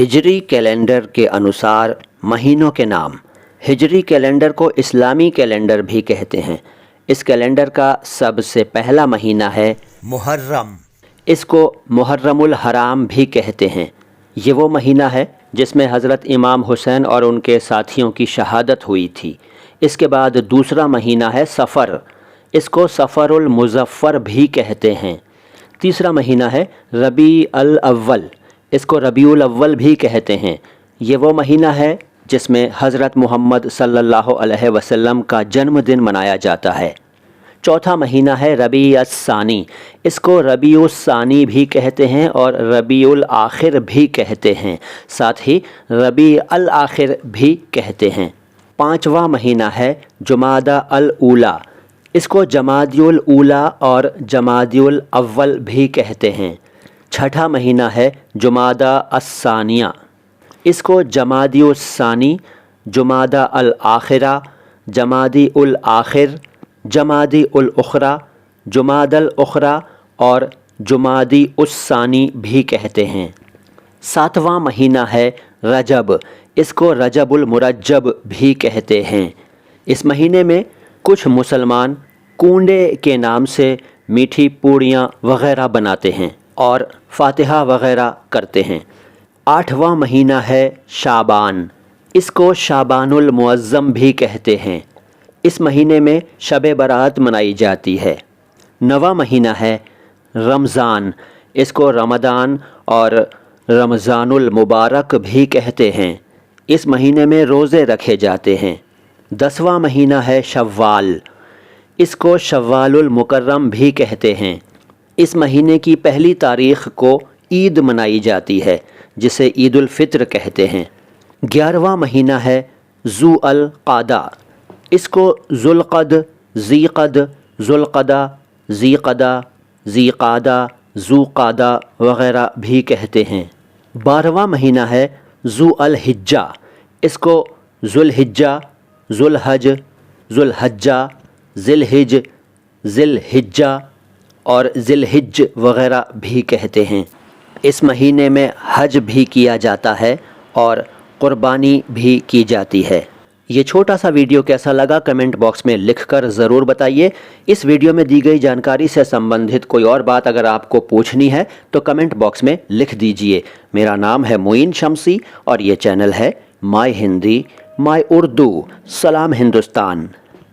ہجری کیلنڈر کے انوسار مہینوں کے نام۔ ہجری کیلنڈر کو اسلامی کیلنڈر بھی کہتے ہیں۔ اس کیلنڈر کا سب سے پہلا مہینہ ہے محرم۔ اس کو محرم الحرام بھی کہتے ہیں۔ یہ وہ مہینہ ہے جس میں حضرت امام حسین اور ان کے ساتھیوں کی شہادت ہوئی تھی۔ اس کے بعد دوسرا مہینہ ہے صفر، اس کو صفر المظفر بھی کہتے ہیں۔ تیسرا مہینہ ہے ربیع الاول، اس کو ربیع الاول بھی کہتے ہیں۔ یہ وہ مہینہ ہے جس میں حضرت محمد صلی اللہ علیہ وسلم کا جنم دن منایا جاتا ہے۔ چوتھا مہینہ ہے ربیع الثانی، اس کو ربیع الثانی بھی کہتے ہیں اور ربیع الاخر بھی کہتے ہیں، ساتھ ہی ربیع الاخر بھی کہتے ہیں۔ پانچواں مہینہ ہے جمادی الاولیٰ، اس کو جمادی الاولیٰ اور جمادی الاول بھی کہتے ہیں۔ چھٹا مہینہ ہے جمادی الثانیہ، اس کو جمادی الثانی، جمادی الاخرہ، جمادی الاخر، جمادی الاخری، جمادی الاخری اور جمادی الثانی بھی کہتے ہیں۔ ساتواں مہینہ ہے رجب، اس کو رجب المرجب بھی کہتے ہیں۔ اس مہینے میں کچھ مسلمان کنڈے کے نام سے میٹھی پوڑیاں وغیرہ بناتے ہیں اور فاتحہ وغیرہ کرتے ہیں۔ آٹھواں مہینہ ہے شعبان، اس کو شعبان المعظم بھی کہتے ہیں۔ اس مہینے میں شب برات منائی جاتی ہے۔ نواں مہینہ ہے رمضان، اس کو رمضان اور رمضان المبارک بھی کہتے ہیں۔ اس مہینے میں روزے رکھے جاتے ہیں۔ 10واں مہینہ ہے شوال، اس کو شوال المکرم بھی کہتے ہیں۔ اس مہینے کی پہلی تاریخ کو عید منائی جاتی ہے جسے عید الفطر کہتے ہیں۔ 11واں مہینہ ہے ذو القعدہ، اس کو ذوالقد، ذیقد، ذوالقدہ، ذیقدہ، ذیقعدہ، ذوقعدہ وغیرہ بھی کہتے ہیں۔ 12واں مہینہ ہے ذو الحجہ، اس کو ذوالحجہ، ذوالحج، ذوالحجہ، ذیالحج، ذیالحجہ اور ذیالحج وغیرہ بھی کہتے ہیں۔ اس مہینے میں حج بھی کیا جاتا ہے اور قربانی بھی کی جاتی ہے۔ یہ چھوٹا سا ویڈیو کیسا لگا کمنٹ باکس میں لکھ کر ضرور بتائیے۔ اس ویڈیو میں دی گئی جانکاری سے سمبندھت کوئی اور بات اگر آپ کو پوچھنی ہے تو کمنٹ باکس میں لکھ دیجئے۔ میرا نام ہے معین شمسی اور یہ چینل ہے مائی ہندی مائی اردو۔ سلام ہندوستان۔